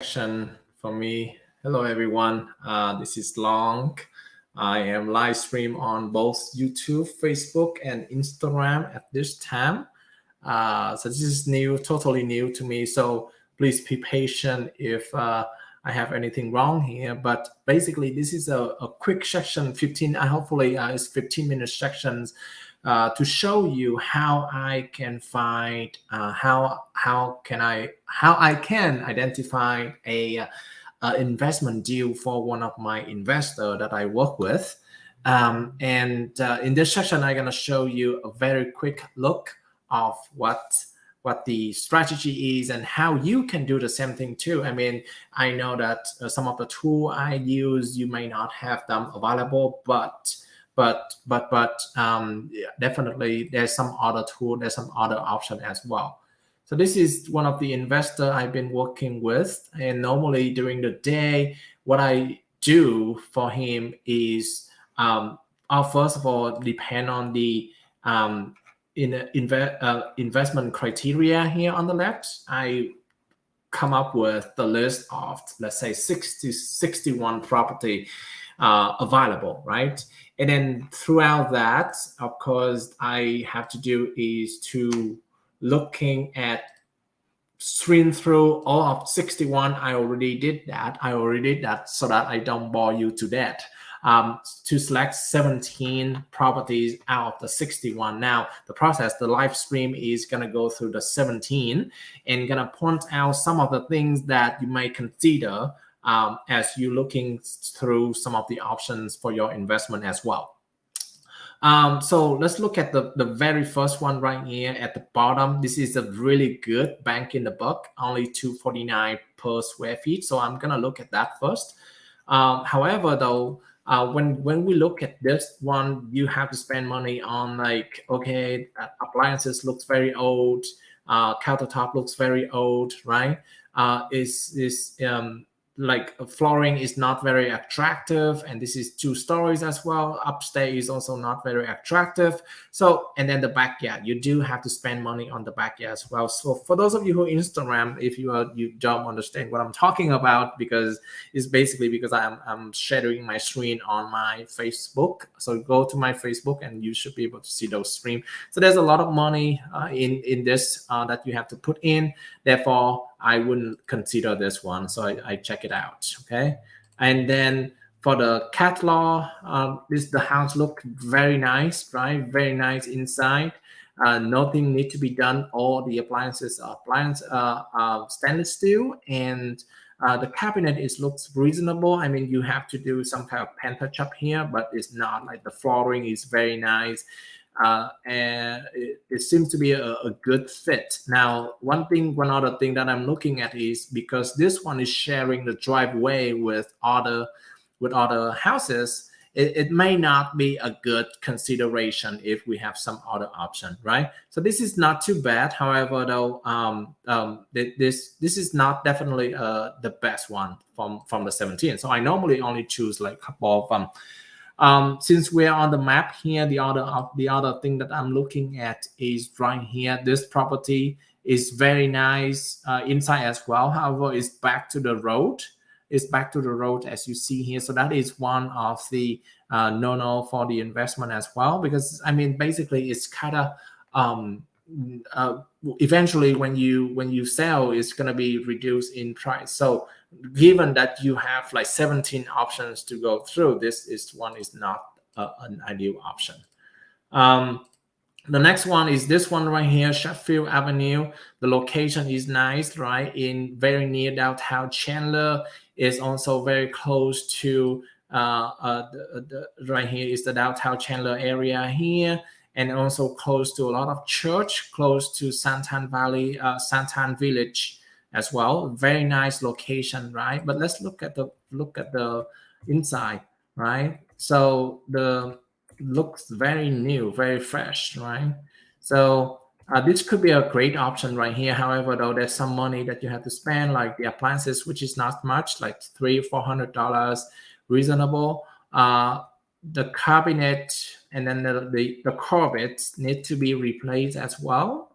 Section for me. Hello, everyone. This is Long. I am live stream on both YouTube, Facebook, and Instagram at this time. So this is new, totally new to me. So please be patient if I have anything wrong here. But basically, this is a quick section, 15. Hopefully, it's 15-minute sections to show you how I can find how I can identify a investment deal for one of my investor that I work with. And in this section, I'm gonna show you a very quick look of what the strategy is and how you can do the same thing too. I mean, I know that some of the tool I use, you may not have them available, but definitely there's some other tool, there's some other option as well. So this is one of the investor I've been working with, and normally during the day, what I do for him is, first of all, depend on the investment criteria here on the left. I come up with the list of, let's say, 61 property available, right? And then throughout that, of course, I have to do is to looking at screen through all of 61. I already did that so that I don't bore you to that. To select 17 properties out of the 61. Now, the live stream is going to go through the 17 and going to point out some of the things that you may consider as you're looking through some of the options for your investment as well. So let's look at the very first one right here at the bottom. This is a really good bank in the buck, only $249 per square feet. So I'm going to look at that first. However, though, when we look at this one, you have to spend money on, like, okay, appliances looks very old, countertop looks very old, right? Like flooring is not very attractive, and this is 2 stories as well. Upstairs is also not very attractive. So, and then the backyard, you do have to spend money on the backyard as well. So for those of you who Instagram, if you don't understand what I'm talking about, because it's basically because I'm sharing my screen on my Facebook. So go to my Facebook and you should be able to see those streams. So there's a lot of money in this that you have to put in. Therefore, I wouldn't consider this one. So I check it out. Okay. And then for the catalog, the house look very nice, right? Very nice inside. Nothing need to be done. All the appliances are stainless steel, and the cabinet looks reasonable. I mean, you have to do some kind of paint touch up here, but it's not like the flooring is very nice. And it seems to be a good fit. Now, one other thing that I'm looking at is because this one is sharing the driveway with other houses, it may not be a good consideration if we have some other option, right? So this is not too bad. However, though, this is not definitely the best one from the 17. So I normally only choose like a couple of them. Since we're on the map here, the other thing that I'm looking at is right here. This property is very nice inside as well. However, it's back to the road. It's back to the road as you see here. So that is one of the no for the investment as well, because I mean basically it's kind of eventually when you sell, it's going to be reduced in price. So given that you have like 17 options to go through, this one is not an ideal option. The next one is this one right here, Sheffield Avenue. The location is nice, right? In very near downtown Chandler. Is also very close to right here is the downtown Chandler area here, and also close to a lot of church, close to Santan Valley, Santan Village as well. Very nice location, right? But let's look at the inside, right? So the looks very new, very fresh, right? So this could be a great option right here. However, though, there's some money that you have to spend, like the appliances, which is not much, like $300-400, reasonable. The cabinet and then the carpets need to be replaced as well.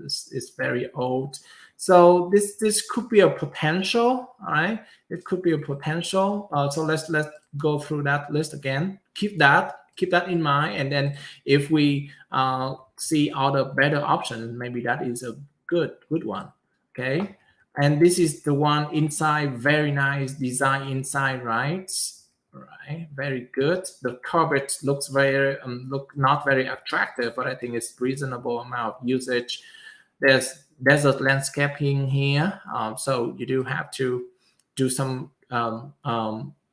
It's very old. So this could be a potential. All right, it could be a potential. So let's go through that list again. Keep that in mind, and then if we see other better options, maybe that is a good one. Okay, and this is the one inside. Very nice design inside, right? Right, very good. The carpet looks very look not very attractive, but I think it's reasonable amount of usage. There's desert landscaping here, so you do have to do some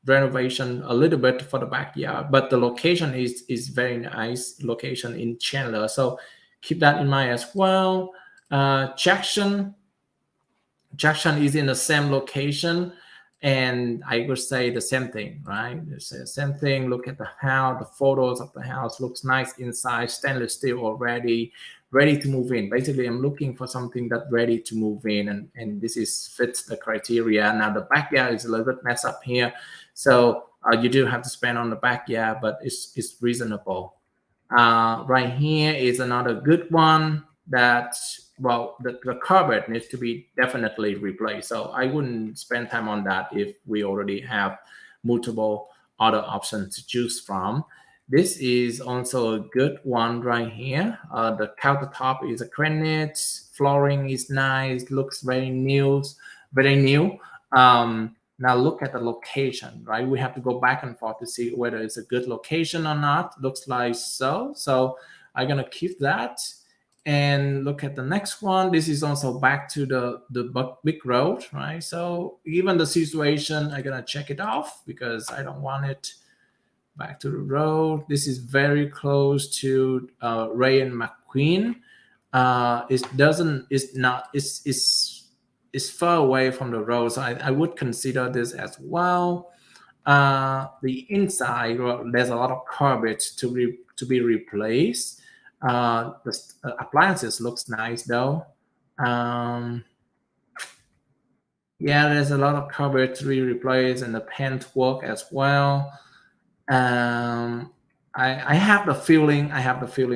renovation a little bit for the backyard. But the location is very nice location in Chandler, so keep that in mind as well. Jackson is in the same location, and I would say the same thing, right? It's the same thing. Look at the house, the photos of the house looks nice inside, stainless steel already, ready to move in. Basically, I'm looking for something that's ready to move in, and this is fits the criteria. Now the backyard is a little bit messed up here, so you do have to spend on the backyard, but it's reasonable. Right here is another good one that, well, the carpet needs to be definitely replaced. So I wouldn't spend time on that if we already have multiple other options to choose from. This is also a good one right here. The countertop is a granite, flooring is nice, looks very new, very new. Now look at the location, right? We have to go back and forth to see whether it's a good location or not. Looks like so. So I'm gonna keep that and look at the next one. This is also back to the big road, right? So given the situation, I'm gonna check it off because I don't want it back to the road. This is very close to Ray and McQueen. It's far away from the road, so I would consider this as well. The inside, well, there's a lot of carpet to be replaced. The appliances looks nice though. Yeah, there's a lot of carpet to be replaced, and the paint work as well. I have the feeling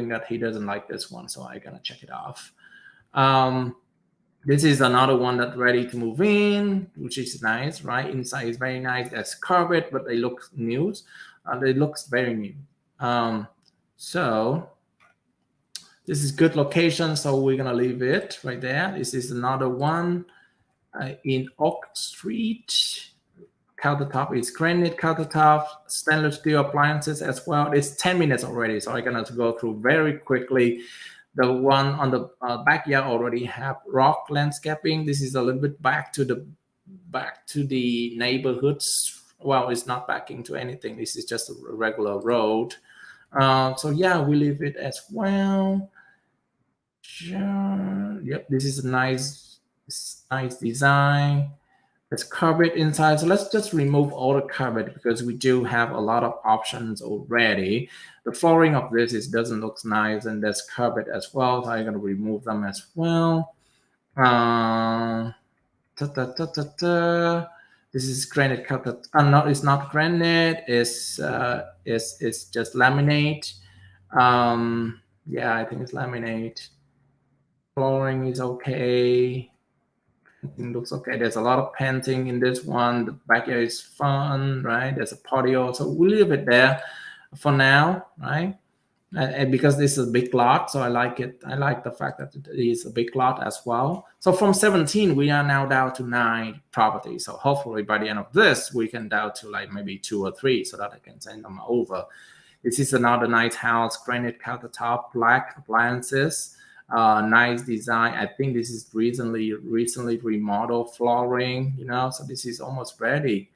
that he doesn't like this one, so I'm gonna check it off. This is another one that's ready to move in, which is nice, right? Inside is very nice. There's carpet, but they look new. They looks very new. So this is good location, so we're gonna leave it right there. This is another one in Oak Street. Countertop is granite countertop, stainless steel appliances as well. It's 10 minutes already, so I'm gonna go through very quickly. The one on the backyard already have rock landscaping. This is a little bit back to the neighborhoods. Well, it's not backing to anything. This is just a regular road. So yeah, we leave it as well. Sure. Yep, this is a nice design. There's carpet inside, so let's just remove all the carpet because we do have a lot of options already. The flooring of this doesn't look nice, and there's carpet as well, so I'm gonna remove them as well. This is granite carpet. No, it's not granite. It's just laminate. Yeah, I think it's laminate. Flooring is okay. It looks okay. There's a lot of painting in this one. The backyard is fun, right? There's a patio, so we'll leave it there for now, right? And because this is a big lot, so I like it. I like the fact that it is a big lot as well. So from 17, we are now down to 9 properties. So hopefully by the end of this, we can down to like maybe 2 or 3 so that I can send them over. This is another nice house, granite countertop, black appliances. Nice design. I think this is recently remodeled flooring, so this is almost ready.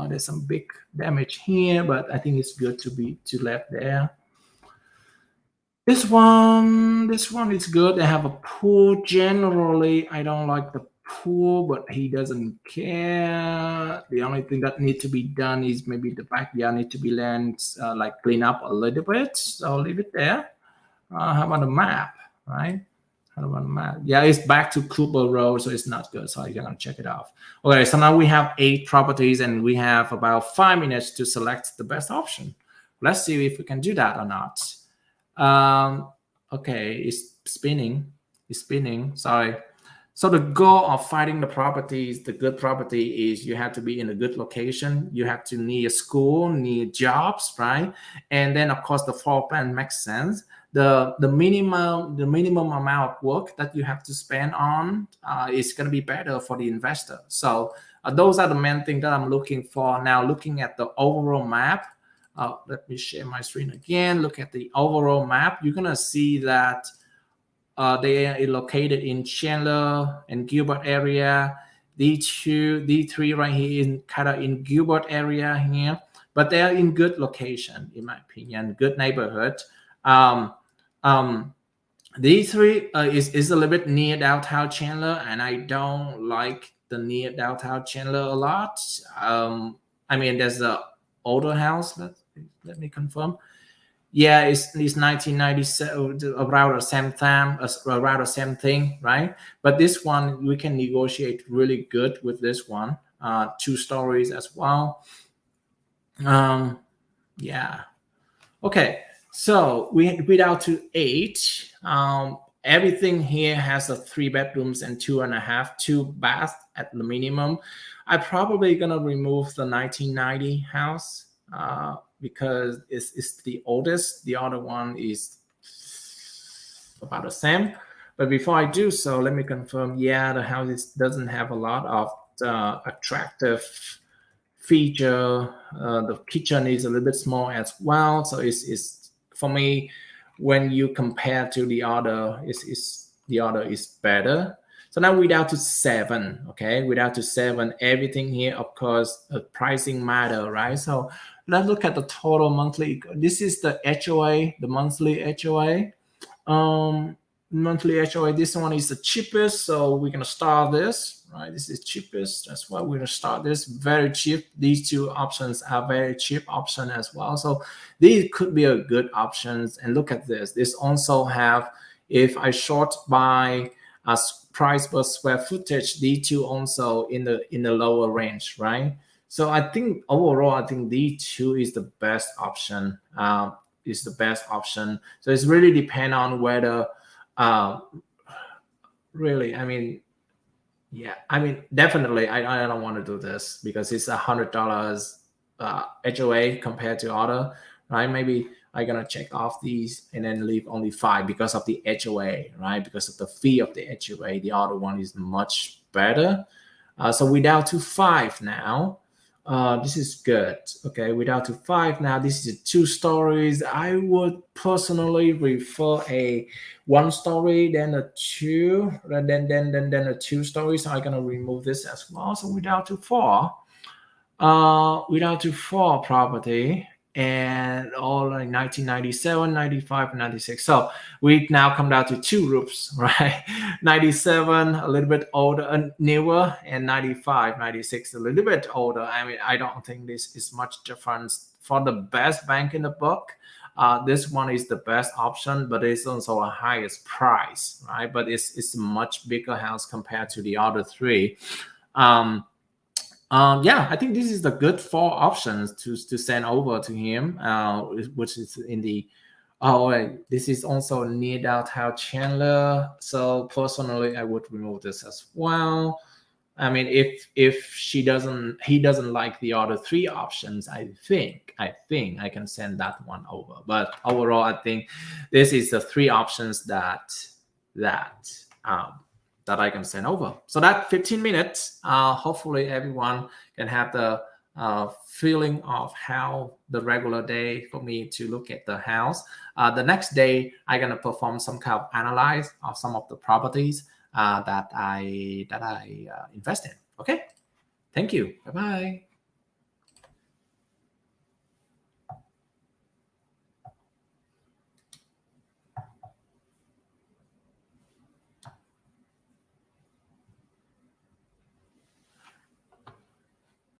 There's some big damage here, but I think it's good to left there. This one is good. They have a pool. Generally, I don't like the pool, but he doesn't care. The only thing that needs to be done is maybe the backyard need to be clean up a little bit. So I'll leave it there. How about the map? Right? How about the map? Yeah, it's back to Cooper Road, so it's not good. So you're gonna check it off. Okay, so now we have 8 properties, and we have about 5 minutes to select the best option. Let's see if we can do that or not. Okay, it's spinning. Sorry. So the goal of finding the properties, the good property, is you have to be in a good location. You have to near school, near jobs, right? And then of course the floor plan makes sense. The minimum amount of work that you have to spend on is going to be better for the investor. So those are the main things that I'm looking for. Now looking at the overall map, let me share my screen again. Look at the overall map. You're gonna see that they are located in Chandler and Gilbert area. D2, D3 right here in kind of in Gilbert area here, but they are in good location, in my opinion, good neighborhood. Um, um, D3 is a little bit near downtown Chandler, and I don't like the near downtown Chandler a lot. I mean, there's the older house. Let me confirm. Yeah, it's 1997, around the same time, around the same thing, right? But this one we can negotiate really good with this one. 2 stories as well. Yeah. Okay, so we down to 8. Everything here has a 3 bedrooms and 2.5, 2 baths at the minimum. I'm probably gonna remove the 1990 house because it's the oldest. The other one is about the same. But before I do so, let me confirm. Yeah, the house doesn't have a lot of attractive feature. The kitchen is a little bit small as well, so it's for me, when you compare to the other, is the other is better. So now we're down to 7. Okay, we're down to 7. Everything here, of course, pricing matter, right? So let's look at the total monthly. This is the HOA, the monthly HOA. Monthly HOA, this one is the cheapest, so we're gonna start this, right? This is cheapest, that's why we're gonna start this. Very cheap. These 2 options are very cheap option as well, so these could be a good options. And look at this. This also have, if I short by a price per square footage, these 2 also in the lower range, right? So I think overall, I think these 2 is the best option. Is the best option. So it's really depend on whether really, I mean, yeah, I mean, definitely I don't want to do this because it's $100 HOA compared to other, right? Maybe I'm gonna check off these and then leave only 5 because of the HOA, right? Because of the fee of the HOA. The other one is much better. So we're down to 5 now. This is good. Okay, we're down to 5 now. This is 2 stories. I would personally prefer a 1 story than a 2, than a 2 story. So I'm gonna remove this as well. So we're down to 4. We're down to 4 property, and all like 1997, 95, and 96. So we now come down to 2 groups, right? 97, a little bit older and newer, and 95, 96, a little bit older. I mean, I don't think this is much difference for the best bank in the book. This one is the best option, but it's also a highest price, right? But it's a much bigger house compared to the other 3. Yeah, I think this is the good 4 options to send over to him, which is in the. Oh, wait, this is also near downtown Chandler. So personally, I would remove this as well. I mean, if he doesn't like the other 3 options, I think I can send that one over. But overall, I think this is the 3 options that I can send over. So that 15 minutes, hopefully everyone can have the feeling of how the regular day for me to look at the house. The next day, I'm gonna perform some kind of analyze of some of the properties that I invest in. Okay, thank you. Bye bye.